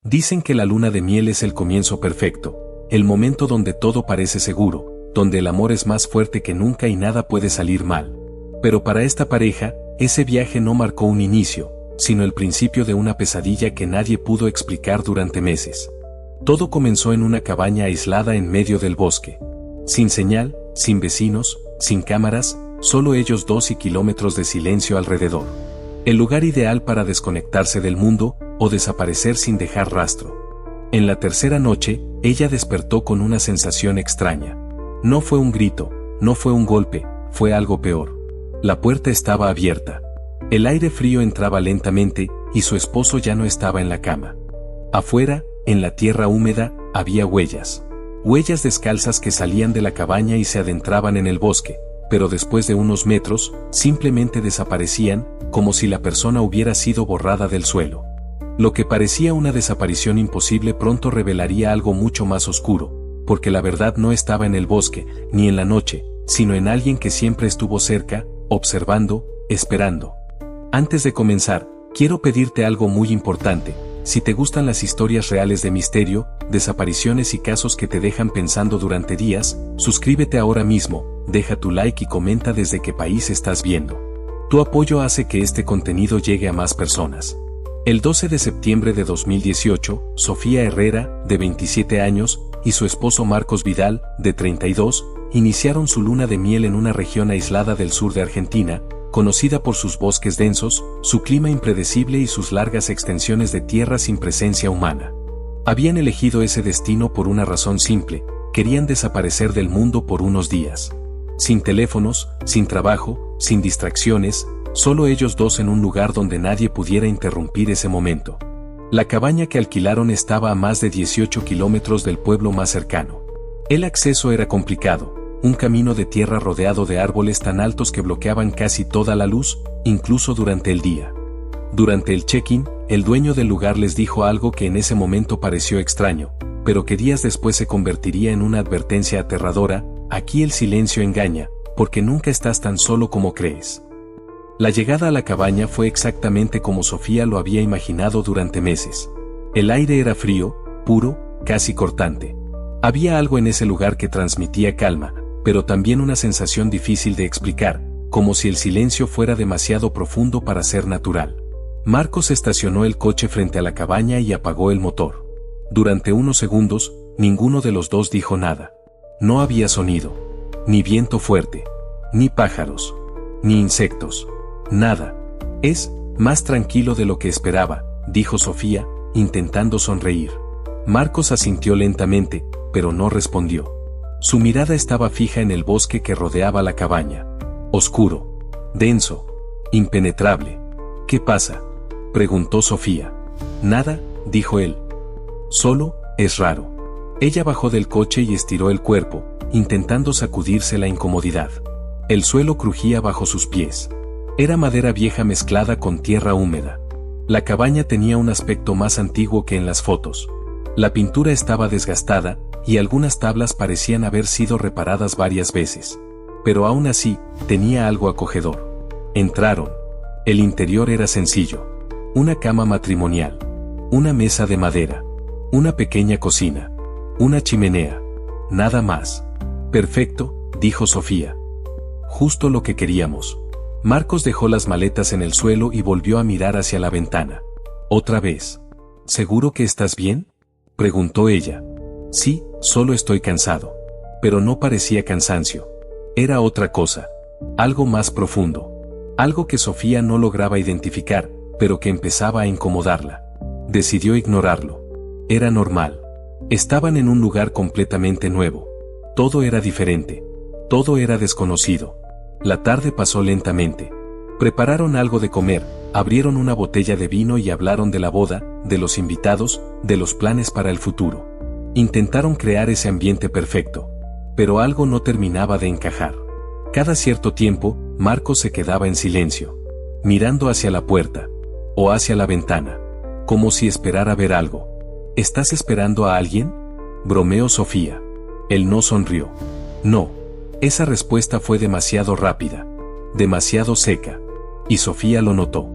Dicen que la luna de miel es el comienzo perfecto, el momento donde todo parece seguro, donde el amor es más fuerte que nunca y nada puede salir mal. Pero para esta pareja, ese viaje no marcó un inicio, sino el principio de una pesadilla que nadie pudo explicar durante meses. Todo comenzó en una cabaña aislada en medio del bosque. Sin señal, sin vecinos, sin cámaras, solo ellos dos y kilómetros de silencio alrededor. El lugar ideal para desconectarse del mundo o desaparecer sin dejar rastro. En la tercera noche, ella despertó con una sensación extraña. No fue un grito, no fue un golpe, fue algo peor. La puerta estaba abierta. El aire frío entraba lentamente, y su esposo ya no estaba en la cama. Afuera, en la tierra húmeda, había huellas. Huellas descalzas que salían de la cabaña y se adentraban en el bosque, pero después de unos metros, simplemente desaparecían, como si la persona hubiera sido borrada del suelo. Lo que parecía una desaparición imposible pronto revelaría algo mucho más oscuro, porque la verdad no estaba en el bosque, ni en la noche, sino en alguien que siempre estuvo cerca, observando, esperando. Antes de comenzar, quiero pedirte algo muy importante. Si te gustan las historias reales de misterio, desapariciones y casos que te dejan pensando durante días, suscríbete ahora mismo, deja tu like y comenta desde qué país estás viendo. Tu apoyo hace que este contenido llegue a más personas. El 12 de septiembre de 2018, Sofía Herrera, de 27 años, y su esposo Marcos Vidal, de 32, iniciaron su luna de miel en una región aislada del sur de Argentina, conocida por sus bosques densos, su clima impredecible y sus largas extensiones de tierra sin presencia humana. Habían elegido ese destino por una razón simple: querían desaparecer del mundo por unos días. Sin teléfonos, sin trabajo, sin distracciones, solo ellos dos en un lugar donde nadie pudiera interrumpir ese momento. La cabaña que alquilaron estaba a más de 18 kilómetros del pueblo más cercano. El acceso era complicado. Un camino de tierra rodeado de árboles tan altos que bloqueaban casi toda la luz, incluso durante el día. Durante el check-in, el dueño del lugar les dijo algo que en ese momento pareció extraño, pero que días después se convertiría en una advertencia aterradora: aquí el silencio engaña, porque nunca estás tan solo como crees. La llegada a la cabaña fue exactamente como Sofía lo había imaginado durante meses. El aire era frío, puro, casi cortante. Había algo en ese lugar que transmitía calma, pero también una sensación difícil de explicar, como si el silencio fuera demasiado profundo para ser natural. Marcos estacionó el coche frente a la cabaña y apagó el motor. Durante unos segundos, ninguno de los dos dijo nada. No había sonido, ni viento fuerte, ni pájaros, ni insectos, nada. Es más tranquilo de lo que esperaba, dijo Sofía, intentando sonreír. Marcos asintió lentamente, pero no respondió. Su mirada estaba fija en el bosque que rodeaba la cabaña. Oscuro, denso, impenetrable. ¿Qué pasa?, preguntó Sofía. Nada, dijo él. Solo, es raro. Ella bajó del coche y estiró el cuerpo, intentando sacudirse la incomodidad. El suelo crujía bajo sus pies. Era madera vieja mezclada con tierra húmeda. La cabaña tenía un aspecto más antiguo que en las fotos. La pintura estaba desgastada, y algunas tablas parecían haber sido reparadas varias veces. Pero aún así, tenía algo acogedor. Entraron. El interior era sencillo. Una cama matrimonial. Una mesa de madera. Una pequeña cocina. Una chimenea. Nada más. Perfecto, dijo Sofía. Justo lo que queríamos. Marcos dejó las maletas en el suelo y volvió a mirar hacia la ventana. Otra vez. ¿Seguro que estás bien?, preguntó ella. Sí, solo estoy cansado. Pero no parecía cansancio. Era otra cosa. Algo más profundo. Algo que Sofía no lograba identificar, pero que empezaba a incomodarla. Decidió ignorarlo. Era normal. Estaban en un lugar completamente nuevo. Todo era diferente. Todo era desconocido. La tarde pasó lentamente. Prepararon algo de comer, abrieron una botella de vino y hablaron de la boda, de los invitados, de los planes para el futuro. Intentaron crear ese ambiente perfecto. Pero algo no terminaba de encajar. Cada cierto tiempo, Marcos se quedaba en silencio, mirando hacia la puerta, o hacia la ventana, como si esperara ver algo. ¿Estás esperando a alguien?, bromeó Sofía. Él no sonrió. No. Esa respuesta fue demasiado rápida, demasiado seca. Y Sofía lo notó.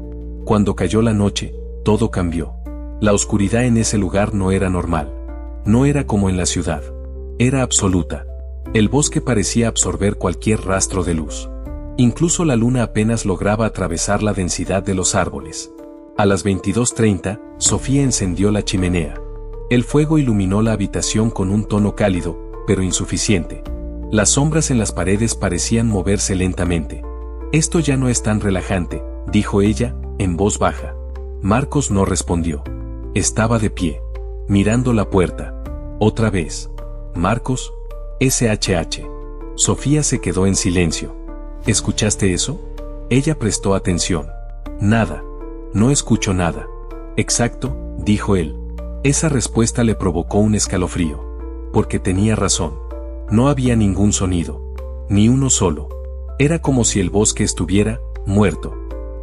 Cuando cayó la noche, todo cambió. La oscuridad en ese lugar no era normal. No era como en la ciudad. Era absoluta. El bosque parecía absorber cualquier rastro de luz. Incluso la luna apenas lograba atravesar la densidad de los árboles. A las 22:30, Sofía encendió la chimenea. El fuego iluminó la habitación con un tono cálido, pero insuficiente. Las sombras en las paredes parecían moverse lentamente. «Esto ya no es tan relajante», dijo ella, en voz baja. Marcos no respondió. Estaba de pie, mirando la puerta. Otra vez. «Marcos, SHH». Sofía se quedó en silencio. «¿Escuchaste eso?» Ella prestó atención. «Nada. No escucho nada». «Exacto», dijo él. Esa respuesta le provocó un escalofrío. Porque tenía razón. No había ningún sonido. Ni uno solo. Era como si el bosque estuviera muerto.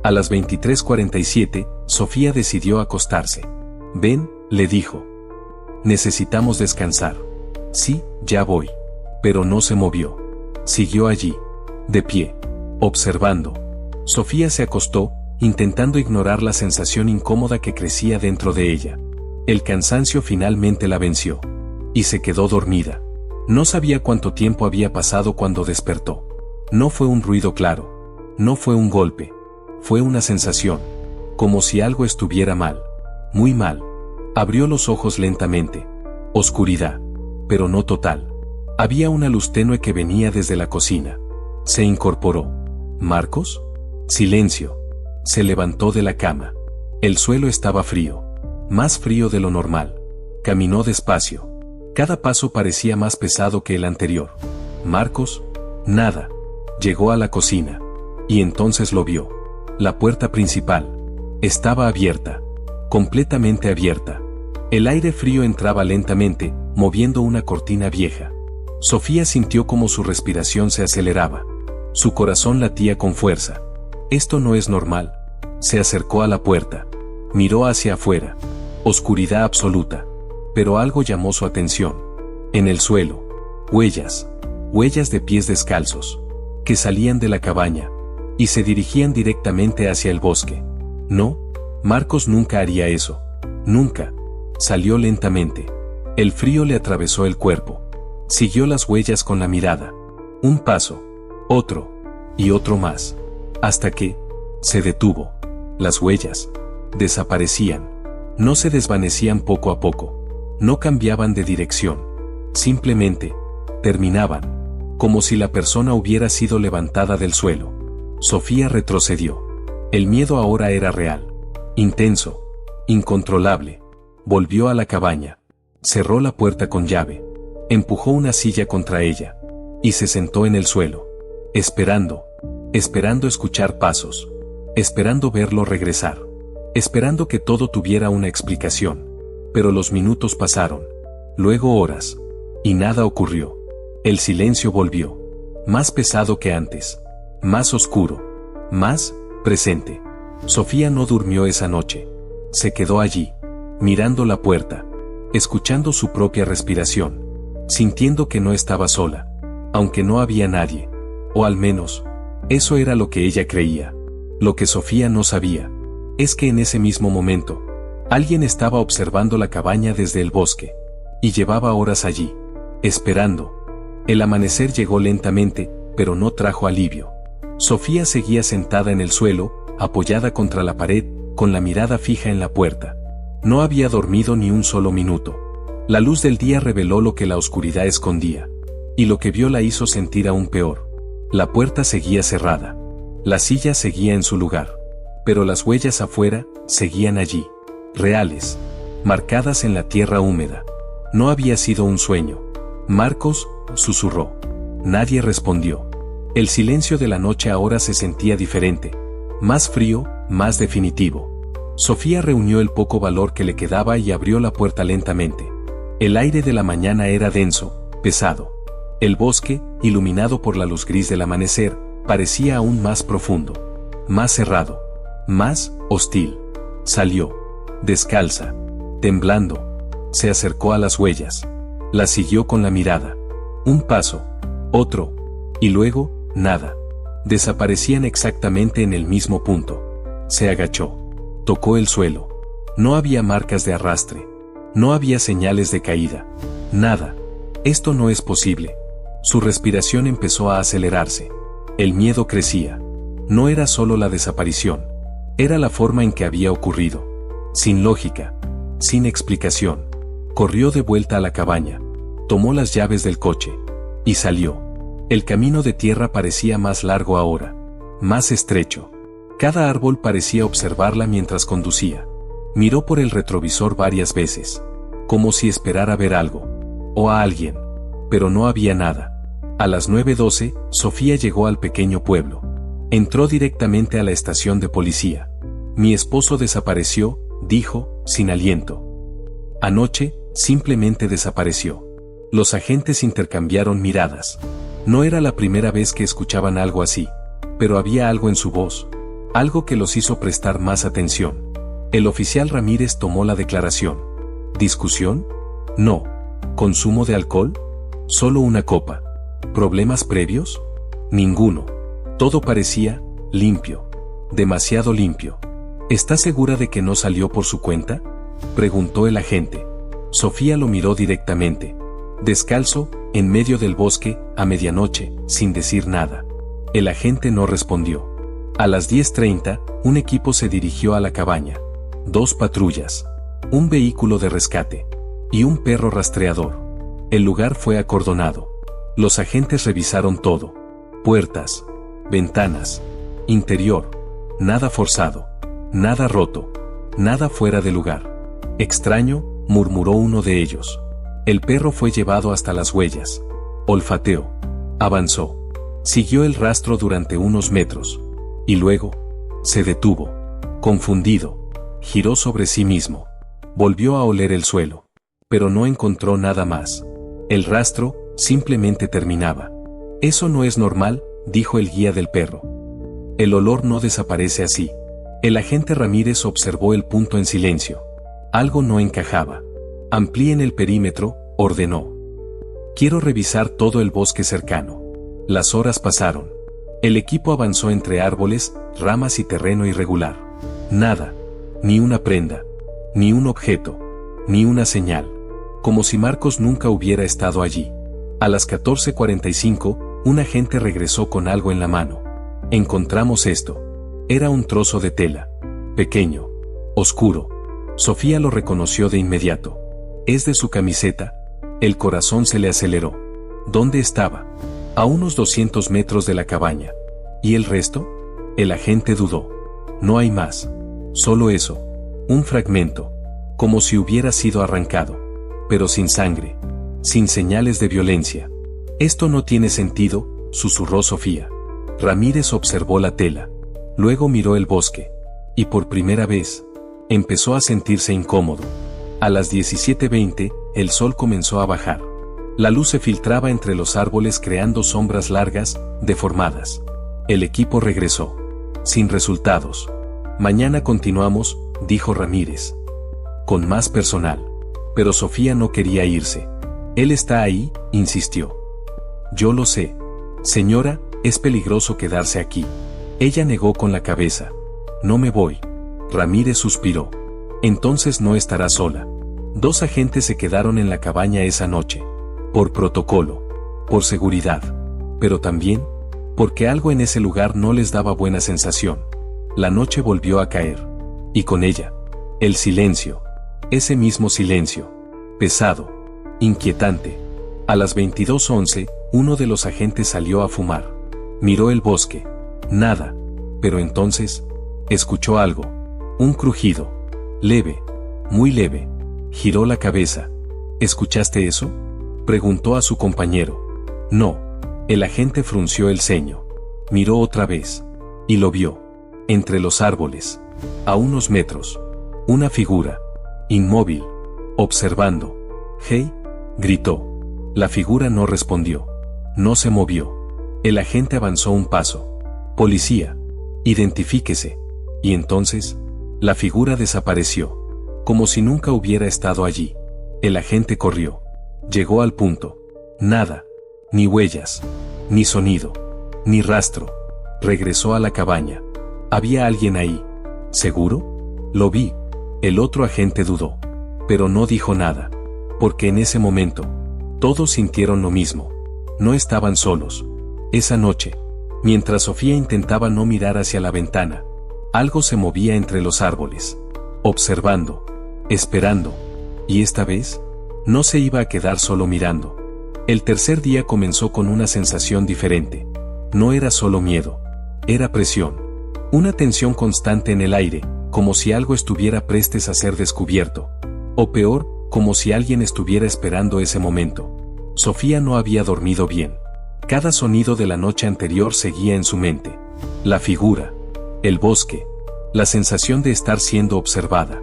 A las 23:47, Sofía decidió acostarse. «Ven», le dijo. «Necesitamos descansar». «Sí, ya voy». Pero no se movió. Siguió allí, de pie, observando. Sofía se acostó, intentando ignorar la sensación incómoda que crecía dentro de ella. El cansancio finalmente la venció. Y se quedó dormida. No sabía cuánto tiempo había pasado cuando despertó. No fue un ruido claro. No fue un golpe. Fue una sensación. Como si algo estuviera mal. Muy mal. Abrió los ojos lentamente. Oscuridad. Pero no total. Había una luz tenue que venía desde la cocina. Se incorporó. «¿Marcos?» Silencio. Se levantó de la cama. El suelo estaba frío. Más frío de lo normal. Caminó despacio. Cada paso parecía más pesado que el anterior. «¿Marcos?» Nada. Llegó a la cocina. Y entonces lo vio. La puerta principal. Estaba abierta. Completamente abierta. El aire frío entraba lentamente, moviendo una cortina vieja. Sofía sintió como su respiración se aceleraba. Su corazón latía con fuerza. «Esto no es normal». Se acercó a la puerta. Miró hacia afuera. Oscuridad absoluta. Pero algo llamó su atención. En el suelo. Huellas. Huellas de pies descalzos. Que salían de la cabaña. Y se dirigían directamente hacia el bosque. No, Marcos nunca haría eso. Nunca. Salió lentamente. El frío le atravesó el cuerpo. Siguió las huellas con la mirada. Un paso. Otro. Y otro más. Hasta que se detuvo. Las huellas desaparecían. No se desvanecían poco a poco. No cambiaban de dirección. Simplemente terminaban. Como si la persona hubiera sido levantada del suelo. Sofía retrocedió. El miedo ahora era real. Intenso. Incontrolable. Volvió a la cabaña. Cerró la puerta con llave. Empujó una silla contra ella. Y se sentó en el suelo. Esperando. Esperando escuchar pasos. Esperando verlo regresar. Esperando que todo tuviera una explicación. Pero los minutos pasaron. Luego horas. Y nada ocurrió. El silencio volvió. Más pesado que antes. Más oscuro. Más presente. Sofía no durmió esa noche. Se quedó allí. Mirando la puerta. Escuchando su propia respiración. Sintiendo que no estaba sola. Aunque no había nadie. O al menos, eso era lo que ella creía. Lo que Sofía no sabía. Es que en ese mismo momento, alguien estaba observando la cabaña desde el bosque. Y llevaba horas allí. Esperando. El amanecer llegó lentamente, pero no trajo alivio. Sofía seguía sentada en el suelo, apoyada contra la pared, con la mirada fija en la puerta. No había dormido ni un solo minuto. La luz del día reveló lo que la oscuridad escondía. Y lo que vio la hizo sentir aún peor. La puerta seguía cerrada. La silla seguía en su lugar. Pero las huellas afuera, seguían allí. Reales. Marcadas en la tierra húmeda. No había sido un sueño. «Marcos», susurró. Nadie respondió. El silencio de la noche ahora se sentía diferente. Más frío, más definitivo. Sofía reunió el poco valor que le quedaba y abrió la puerta lentamente. El aire de la mañana era denso, pesado. El bosque, iluminado por la luz gris del amanecer, parecía aún más profundo. Más cerrado. Más hostil. Salió. Descalza. Temblando. Se acercó a las huellas. Las siguió con la mirada. Un paso. Otro. Y luego, nada. Desaparecían exactamente en el mismo punto. Se agachó. Tocó el suelo. No había marcas de arrastre. No había señales de caída. Nada. Esto no es posible. Su respiración empezó a acelerarse. El miedo crecía. No era solo la desaparición. Era la forma en que había ocurrido. Sin lógica. Sin explicación. Corrió de vuelta a la cabaña. Tomó las llaves del coche. Y salió. El camino de tierra parecía más largo ahora. Más estrecho. Cada árbol parecía observarla mientras conducía. Miró por el retrovisor varias veces. Como si esperara ver algo. O a alguien. Pero no había nada. A las 9:12, Sofía llegó al pequeño pueblo. Entró directamente a la estación de policía. Mi esposo desapareció, dijo, sin aliento. Anoche, simplemente desapareció. Los agentes intercambiaron miradas. No era la primera vez que escuchaban algo así, pero había algo en su voz. Algo que los hizo prestar más atención. El oficial Ramírez tomó la declaración. ¿Discusión? No. ¿Consumo de alcohol? Solo una copa. ¿Problemas previos? Ninguno. Todo parecía limpio. Demasiado limpio. ¿Está segura de que no salió por su cuenta?, preguntó el agente. Sofía lo miró directamente. Descalzo, en medio del bosque, a medianoche, sin decir nada. El agente no respondió. A las 10:30, un equipo se dirigió a la cabaña. 2 patrullas. Un vehículo de rescate. Y un perro rastreador. El lugar fue acordonado. Los agentes revisaron todo. Puertas. Ventanas. Interior. Nada forzado. Nada roto. Nada fuera de lugar. Extraño, murmuró uno de ellos. El perro fue llevado hasta las huellas. Olfateó. Avanzó. Siguió el rastro durante unos metros. Y luego, se detuvo. Confundido. Giró sobre sí mismo. Volvió a oler el suelo. Pero no encontró nada más. El rastro, simplemente terminaba. Eso no es normal, dijo el guía del perro. El olor no desaparece así. El agente Ramírez observó el punto en silencio. Algo no encajaba. Amplíen el perímetro, ordenó. Quiero revisar todo el bosque cercano. Las horas pasaron. El equipo avanzó entre árboles, ramas y terreno irregular. Nada. Ni una prenda. Ni un objeto. Ni una señal. Como si Marcos nunca hubiera estado allí. A las 14:45, un agente regresó con algo en la mano. Encontramos esto. Era un trozo de tela. Pequeño. Oscuro. Sofía lo reconoció de inmediato. Es de su camiseta. El corazón se le aceleró. ¿Dónde estaba? A unos 200 metros de la cabaña. ¿Y el resto? El agente dudó. No hay más. Solo eso. Un fragmento. Como si hubiera sido arrancado. Pero sin sangre. Sin señales de violencia. Esto no tiene sentido, susurró Sofía. Ramírez observó la tela. Luego miró el bosque. Y por primera vez, empezó a sentirse incómodo. A las 17:20, el sol comenzó a bajar. La luz se filtraba entre los árboles creando sombras largas, deformadas. El equipo regresó. Sin resultados. Mañana continuamos, dijo Ramírez. Con más personal. Pero Sofía no quería irse. Él está ahí, insistió. Yo lo sé. Señora, es peligroso quedarse aquí. Ella negó con la cabeza. No me voy. Ramírez suspiró. Entonces no estará sola. 2 agentes se quedaron en la cabaña esa noche. Por protocolo. Por seguridad. Pero también, porque algo en ese lugar no les daba buena sensación. La noche volvió a caer. Y con ella, el silencio. Ese mismo silencio. Pesado. Inquietante. A las 22:11, uno de los agentes salió a fumar. Miró el bosque. Nada. Pero entonces, escuchó algo. Un crujido. Leve. Muy leve. Giró la cabeza. ¿Escuchaste eso?, preguntó a su compañero. No. El agente frunció el ceño. Miró otra vez. Y lo vio. Entre los árboles. A unos metros. Una figura. Inmóvil. Observando. «¡Hey!», gritó. La figura no respondió. No se movió. El agente avanzó un paso. «Policía. Identifíquese». Y entonces, la figura desapareció. Como si nunca hubiera estado allí. El agente corrió. Llegó al punto. Nada. Ni huellas. Ni sonido. Ni rastro. Regresó a la cabaña. Había alguien ahí. ¿Seguro? Lo vi. El otro agente dudó, pero no dijo nada, porque en ese momento, todos sintieron lo mismo. No estaban solos. Esa noche, mientras Sofía intentaba no mirar hacia la ventana, algo se movía entre los árboles, observando, esperando, y esta vez, no se iba a quedar solo mirando. El tercer día comenzó con una sensación diferente. No era solo miedo, era presión. Una tensión constante en el aire, como si algo estuviera prestes a ser descubierto. O peor, como si alguien estuviera esperando ese momento. Sofía no había dormido bien. Cada sonido de la noche anterior seguía en su mente. La figura, el bosque, la sensación de estar siendo observada.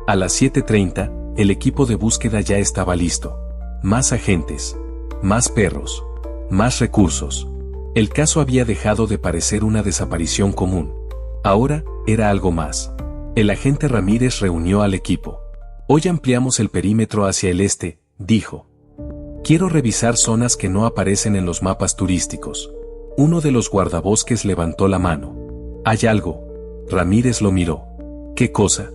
A las 7:30, el equipo de búsqueda ya estaba listo. Más agentes, más perros, más recursos. El caso había dejado de parecer una desaparición común. Ahora, era algo más. El agente Ramírez reunió al equipo. Hoy ampliamos el perímetro hacia el este, dijo. Quiero revisar zonas que no aparecen en los mapas turísticos. Uno de los guardabosques levantó la mano. ¿Hay algo? Ramírez lo miró. ¿Qué cosa?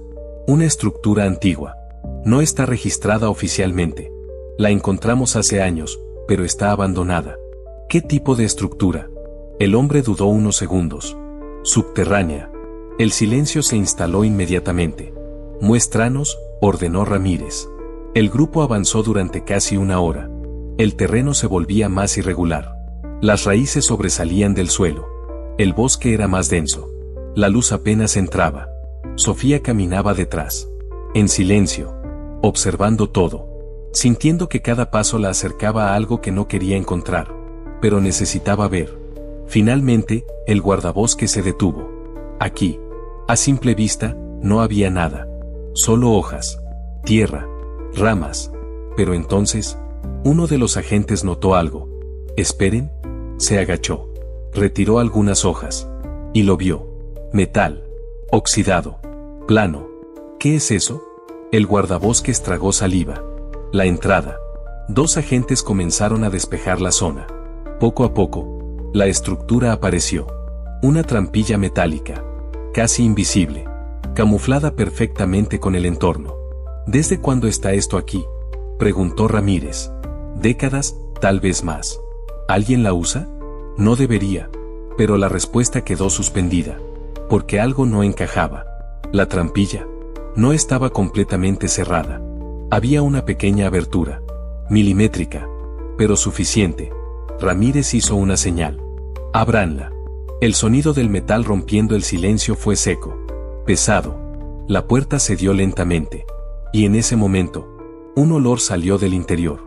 Una estructura antigua. No está registrada oficialmente. La encontramos hace años, pero está abandonada. ¿Qué tipo de estructura? El hombre dudó unos segundos. Subterránea. El silencio se instaló inmediatamente. Muéstranos, ordenó Ramírez. El grupo avanzó durante casi una hora. El terreno se volvía más irregular. Las raíces sobresalían del suelo. El bosque era más denso. La luz apenas entraba. Sofía caminaba detrás. En silencio. Observando todo. Sintiendo que cada paso la acercaba a algo que no quería encontrar. Pero necesitaba ver. Finalmente, el guardabosque se detuvo. Aquí. A simple vista, no había nada. Solo hojas. Tierra. Ramas. Pero entonces, uno de los agentes notó algo. Esperen. Se agachó. Retiró algunas hojas. Y lo vio. Metal. Oxidado. Plano. ¿Qué es eso? El guardabosques tragó saliva. La entrada. Dos agentes comenzaron a despejar la zona. Poco a poco, la estructura apareció. Una trampilla metálica. Casi invisible. Camuflada perfectamente con el entorno. ¿Desde cuándo está esto aquí? Preguntó Ramírez. Décadas, tal vez más. ¿Alguien la usa? No debería. Pero la respuesta quedó suspendida. Porque algo no encajaba. La trampilla no estaba completamente cerrada. Había una pequeña abertura. Milimétrica. Pero suficiente. Ramírez hizo una señal. Ábranla. El sonido del metal rompiendo el silencio fue seco. Pesado. La puerta cedió lentamente. Y en ese momento, un olor salió del interior.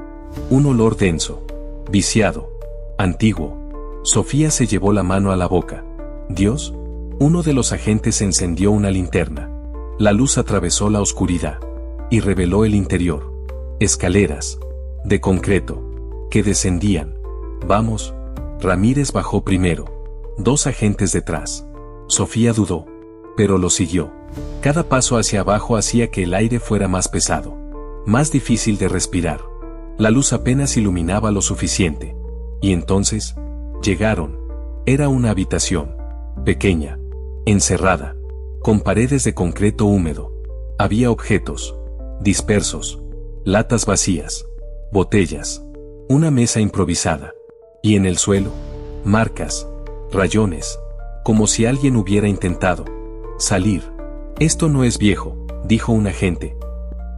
Un olor denso. Viciado. Antiguo. Sofía se llevó la mano a la boca. ¿Dios? Uno de los agentes encendió una linterna. La luz atravesó la oscuridad. Y reveló el interior. Escaleras. De concreto. Que descendían. Vamos. Ramírez bajó primero. Dos agentes detrás. Sofía dudó. Pero lo siguió. Cada paso hacia abajo hacía que el aire fuera más pesado. Más difícil de respirar. La luz apenas iluminaba lo suficiente. Y entonces, llegaron. Era una habitación. Pequeña. Encerrada. Con paredes de concreto húmedo. Había objetos. Dispersos. Latas vacías. Botellas. Una mesa improvisada. Y en el suelo, marcas. Rayones. Como si alguien hubiera intentado salir. Esto no es viejo, dijo un agente.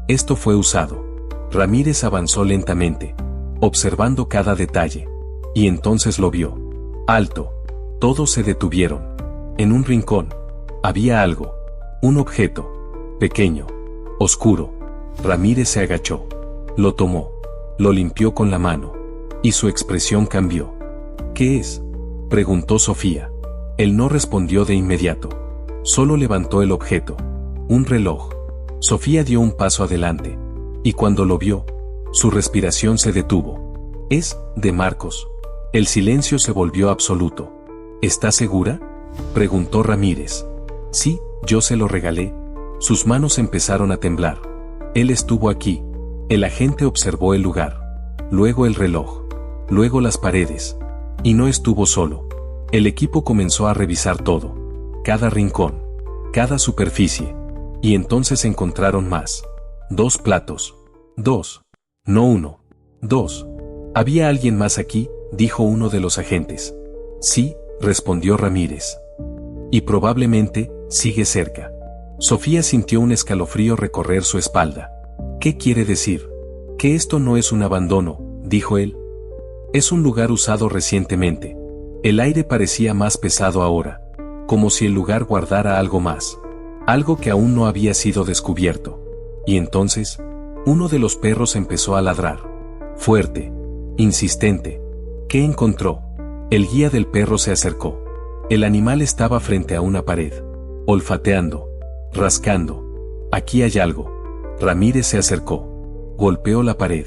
Esto fue usado. Ramírez avanzó lentamente, observando cada detalle. Y entonces lo vio. Alto. Todos se detuvieron. En un rincón. Había algo. Un objeto. Pequeño. Oscuro. Ramírez se agachó. Lo tomó. Lo limpió con la mano. Y su expresión cambió. ¿Qué es? Preguntó Sofía. Él no respondió de inmediato. Solo levantó el objeto. Un reloj. Sofía dio un paso adelante. Y cuando lo vio, su respiración se detuvo. Es de Marcos. El silencio se volvió absoluto. ¿Está segura? Preguntó Ramírez. Sí, yo se lo regalé. Sus manos empezaron a temblar. Él estuvo aquí. El agente observó el lugar. Luego el reloj. Luego las paredes. Y no estuvo solo. El equipo comenzó a revisar todo. Cada rincón. Cada superficie. Y entonces encontraron más. 2 platos. 2. No 1. 2. ¿Había alguien más aquí?, dijo uno de los agentes. Sí, respondió Ramírez. Y probablemente, sigue cerca. Sofía sintió un escalofrío recorrer su espalda. ¿Qué quiere decir? Que esto no es un abandono, dijo él. Es un lugar usado recientemente. El aire parecía más pesado ahora, como si el lugar guardara algo más. Algo que aún no había sido descubierto. Y entonces, uno de los perros empezó a ladrar. Fuerte. Insistente. ¿Qué encontró? El guía del perro se acercó. El animal estaba frente a una pared. Olfateando. Rascando. Aquí hay algo. Ramírez se acercó. Golpeó la pared.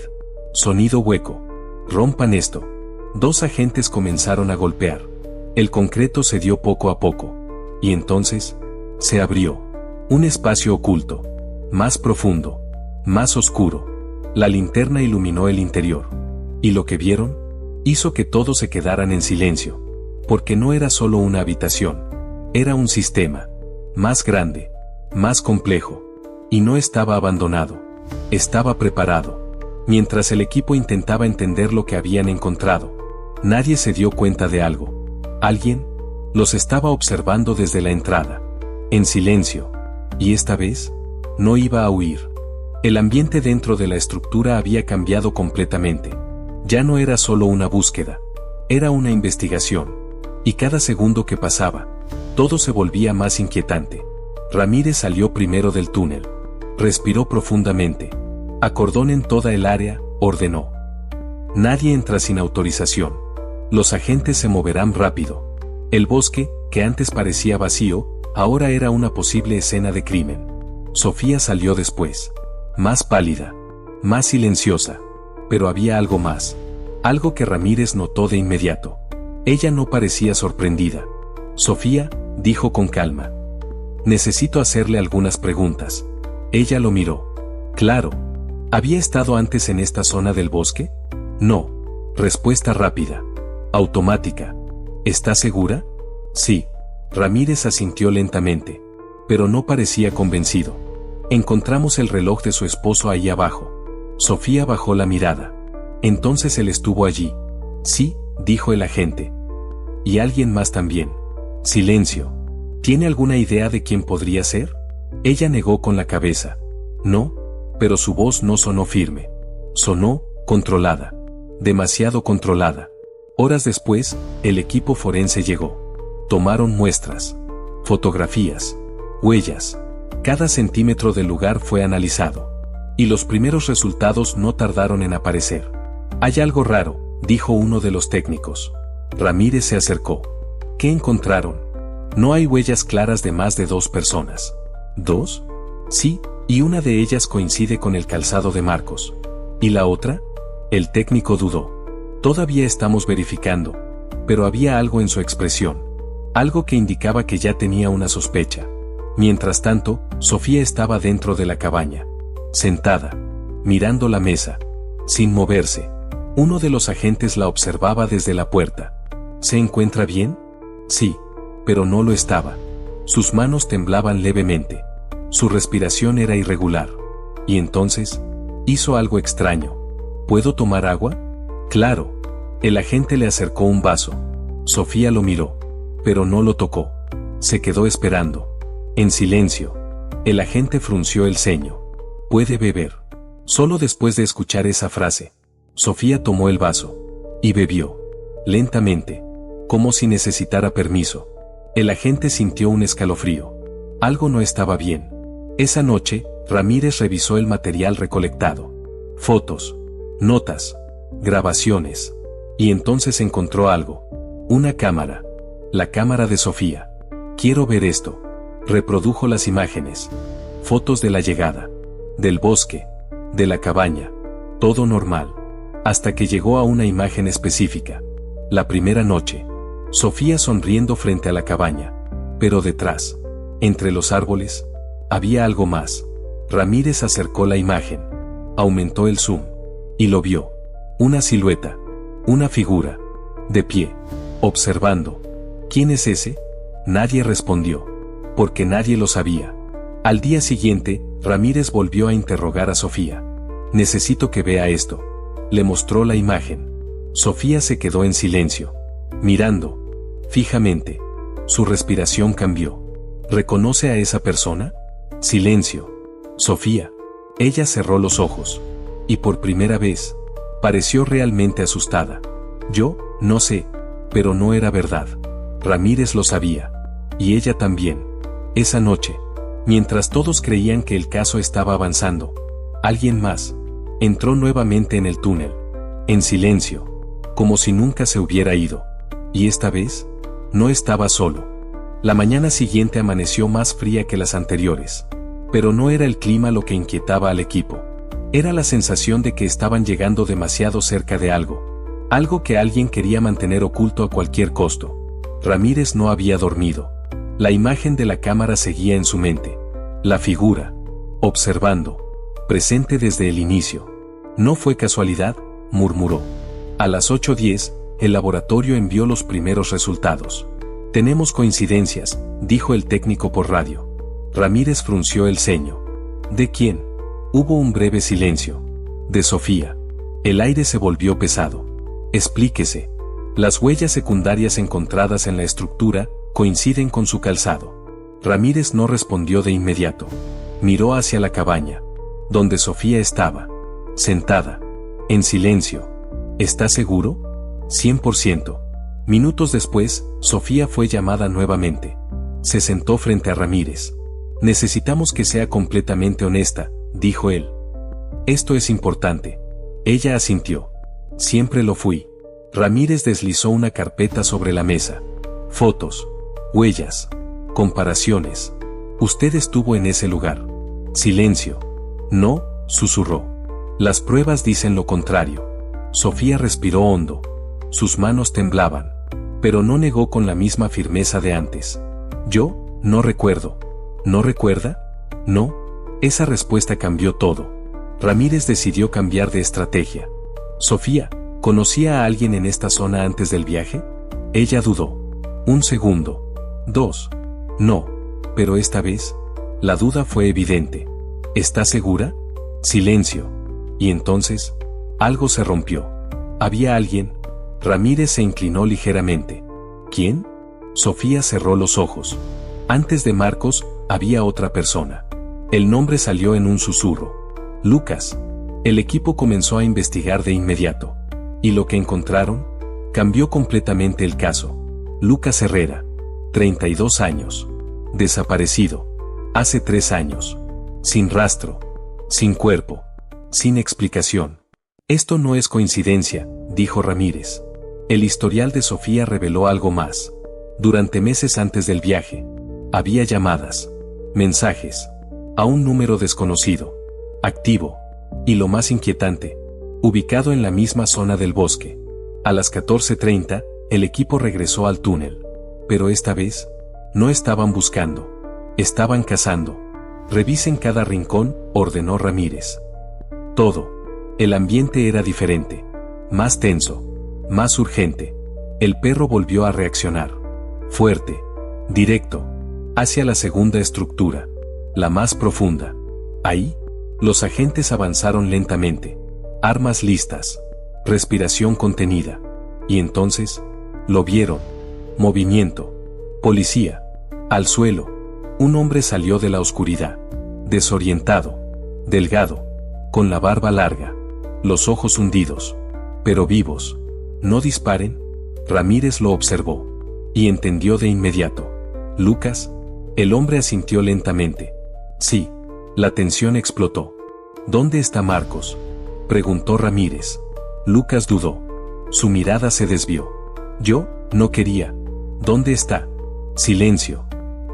Sonido hueco. Rompan esto. 2 agentes comenzaron a golpear. El concreto cedió poco a poco. Y entonces, se abrió. Un espacio oculto. Más profundo. Más oscuro. La linterna iluminó el interior. Y lo que vieron hizo que todos se quedaran en silencio. Porque no era solo una habitación. Era un sistema. Más grande. Más complejo. Y no estaba abandonado. Estaba preparado. Mientras el equipo intentaba entender lo que habían encontrado, nadie se dio cuenta de algo. Alguien los estaba observando desde la entrada. En silencio. Y esta vez, no iba a huir. El ambiente dentro de la estructura había cambiado completamente. Ya no era solo una búsqueda. Era una investigación. Y cada segundo que pasaba, todo se volvía más inquietante. Ramírez salió primero del túnel. Respiró profundamente. Acordón en toda el área, ordenó. Nadie entra sin autorización. Los agentes se moverán rápido. El bosque, que antes parecía vacío, ahora era una posible escena de crimen. Sofía salió después. Más pálida. Más silenciosa. Pero había algo más. Algo que Ramírez notó de inmediato. Ella no parecía sorprendida. Sofía, dijo con calma. Necesito hacerle algunas preguntas. Ella lo miró. Claro. ¿Había estado antes en esta zona del bosque? No. Respuesta rápida. Automática. ¿Está segura? Sí. Ramírez asintió lentamente. Pero no parecía convencido. Encontramos el reloj de su esposo ahí abajo. Sofía bajó la mirada. Entonces él estuvo allí. Sí, dijo el agente. Y alguien más también. Silencio. ¿Tiene alguna idea de quién podría ser? Ella negó con la cabeza. No, pero su voz no sonó firme. Sonó, controlada. Demasiado controlada. Horas después, el equipo forense llegó. Tomaron muestras. Fotografías. Huellas. Cada centímetro del lugar fue analizado. Y los primeros resultados no tardaron en aparecer. Hay algo raro, dijo uno de los técnicos. Ramírez se acercó. ¿Qué encontraron? No hay huellas claras de más de 2 personas. ¿2? Sí, y una de ellas coincide con el calzado de Marcos. ¿Y la otra? El técnico dudó. Todavía estamos verificando, pero había algo en su expresión. Algo que indicaba que ya tenía una sospecha. Mientras tanto, Sofía estaba dentro de la cabaña. Sentada. Mirando la mesa. Sin moverse. Uno de los agentes la observaba desde la puerta. ¿Se encuentra bien? Sí, pero no lo estaba. Sus manos temblaban levemente. Su respiración era irregular. Y entonces, hizo algo extraño. ¿Puedo tomar agua? Claro. El agente le acercó un vaso. Sofía lo miró, pero no lo tocó. Se quedó esperando. En silencio. El agente frunció el ceño. Puede beber. Solo después de escuchar esa frase, Sofía tomó el vaso. Y bebió. Lentamente. Como si necesitara permiso. El agente sintió un escalofrío. Algo no estaba bien. Esa noche, Ramírez revisó el material recolectado. Fotos. Notas. Grabaciones. Y entonces encontró algo. Una cámara. La cámara de Sofía. Quiero ver esto. Reprodujo las imágenes. Fotos de la llegada. Del bosque. De la cabaña. Todo normal. Hasta que llegó a una imagen específica. La primera noche. Sofía sonriendo frente a la cabaña. Pero detrás, entre los árboles, había algo más. Ramírez acercó la imagen. Aumentó el zoom. Y lo vio. Una silueta. Una figura. De pie. Observando. ¿Quién es ese? Nadie respondió. Porque nadie lo sabía. Al día siguiente, Ramírez volvió a interrogar a Sofía. «Necesito que vea esto». Le mostró la imagen. Sofía se quedó en silencio, mirando fijamente. Su respiración cambió. ¿Reconoce a esa persona? Silencio. Sofía. Ella cerró los ojos. Y por primera vez, pareció realmente asustada. Yo, no sé, pero no era verdad. Ramírez lo sabía. Y ella también. Esa noche, mientras todos creían que el caso estaba avanzando, alguien más entró nuevamente en el túnel. En silencio, como si nunca se hubiera ido. Y esta vez, no estaba solo. La mañana siguiente amaneció más fría que las anteriores. Pero no era el clima lo que inquietaba al equipo. Era la sensación de que estaban llegando demasiado cerca de algo. Algo que alguien quería mantener oculto a cualquier costo. Ramírez no había dormido. La imagen de la cámara seguía en su mente. La figura, observando, presente desde el inicio. «No fue casualidad», murmuró. A las 8:10, el laboratorio envió los primeros resultados. «Tenemos coincidencias», dijo el técnico por radio. Ramírez frunció el ceño. «¿De quién?». Hubo un breve silencio. «De Sofía». El aire se volvió pesado. «Explíquese». «Las huellas secundarias encontradas en la estructura coinciden con su calzado». Ramírez no respondió de inmediato. Miró hacia la cabaña, donde Sofía estaba, sentada, en silencio. «¿Está seguro?». «100%. Minutos después, Sofía fue llamada nuevamente. Se sentó frente a Ramírez. «Necesitamos que sea completamente honesta», dijo él. «Esto es importante». Ella asintió. «Siempre lo fui». Ramírez deslizó una carpeta sobre la mesa. «Fotos, huellas, comparaciones. Usted estuvo en ese lugar». Silencio. «No», susurró. «Las pruebas dicen lo contrario». Sofía respiró hondo. Sus manos temblaban, pero no negó con la misma firmeza de antes. «Yo, no recuerdo». «¿No recuerda?». «No». Esa respuesta cambió todo. Ramírez decidió cambiar de estrategia. «Sofía, ¿conocía a alguien en esta zona antes del viaje?». Ella dudó. 1 segundo. 2. «No». Pero esta vez, la duda fue evidente. «¿Está segura?». Silencio. Y entonces, algo se rompió. «¿Había alguien?». Ramírez se inclinó ligeramente. «¿Quién?». Sofía cerró los ojos. «Antes de Marcos, había otra persona». El nombre salió en un susurro. «Lucas». El equipo comenzó a investigar de inmediato. Y lo que encontraron cambió completamente el caso. Lucas Herrera, 32 años. Desaparecido. Hace 3 años. Sin rastro. Sin cuerpo. Sin explicación. «Esto no es coincidencia», dijo Ramírez. El historial de Sofía reveló algo más. Durante meses antes del viaje, había llamadas, mensajes, a un número desconocido, activo, y lo más inquietante, ubicado en la misma zona del bosque. A las 14:30, el equipo regresó al túnel. Pero esta vez, no estaban buscando, estaban cazando. «Revisen cada rincón», ordenó Ramírez. Todo. El ambiente era diferente, más tenso, más urgente. El perro volvió a reaccionar. Fuerte, directo, hacia la segunda estructura, la más profunda. Ahí, los agentes avanzaron lentamente, armas listas, respiración contenida. Y entonces, lo vieron. Movimiento. Policía. Al suelo. Un hombre salió de la oscuridad. Desorientado. Delgado. Con la barba larga. Los ojos hundidos. Pero vivos. «No disparen». Ramírez lo observó. Y entendió de inmediato. «¿Lucas?». El hombre asintió lentamente. «Sí». La tensión explotó. «¿Dónde está Marcos?», preguntó Ramírez. Lucas dudó. Su mirada se desvió. «Yo, no quería». «¿Dónde está?». Silencio.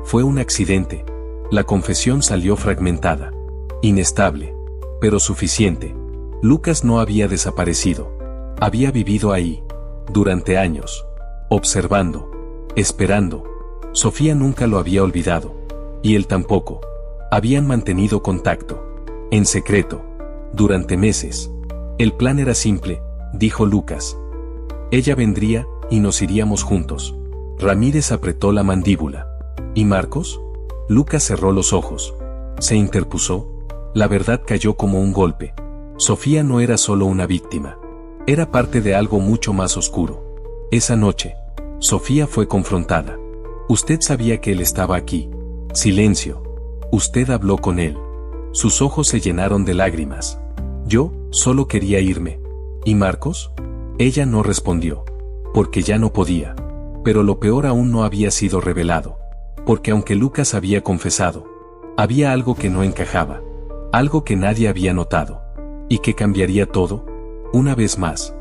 «Fue un accidente». La confesión salió fragmentada. Inestable. Pero suficiente. Lucas no había desaparecido. Había vivido ahí. Durante años. Observando. Esperando. Sofía nunca lo había olvidado. Y él tampoco. Habían mantenido contacto. En secreto. Durante meses. «El plan era simple», dijo Lucas. «Ella vendría, y nos iríamos juntos». Ramírez apretó la mandíbula. «¿Y Marcos?». Lucas cerró los ojos. se interpuso. La verdad cayó como un golpe. Sofía no era solo una víctima. Era parte de algo mucho más oscuro. Esa noche, Sofía fue confrontada. Usted sabía que él estaba aquí. Silencio. Usted habló con él. Sus ojos se llenaron de lágrimas. Yo solo quería irme. ¿Y Marcos? Ella no respondió. Porque ya no podía. Pero lo peor aún no había sido revelado. Porque aunque Lucas había confesado, había algo que no encajaba. Algo que nadie había notado. Y que cambiaría todo. Una vez más.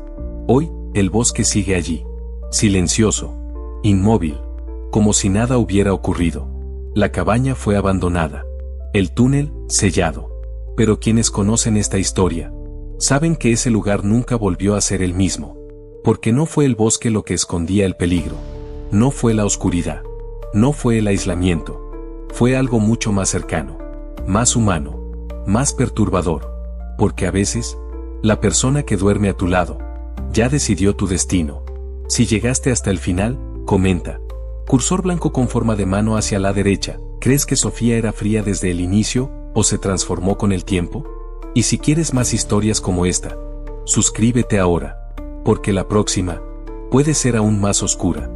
Hoy, el bosque sigue allí. Silencioso. Inmóvil. Como si nada hubiera ocurrido. La cabaña fue abandonada. El túnel, sellado. Pero quienes conocen esta historia, saben que ese lugar nunca volvió a ser el mismo. Porque no fue el bosque lo que escondía el peligro. No fue la oscuridad. No fue el aislamiento. Fue algo mucho más cercano. Más humano. Más perturbador. Porque a veces, la persona que duerme a tu lado, ya decidió tu destino. Si llegaste hasta el final, comenta. Cursor blanco con forma de mano hacia la derecha. ¿Crees que Sofía era fría desde el inicio, o se transformó con el tiempo? Y si quieres más historias como esta, suscríbete ahora. Porque la próxima, puede ser aún más oscura.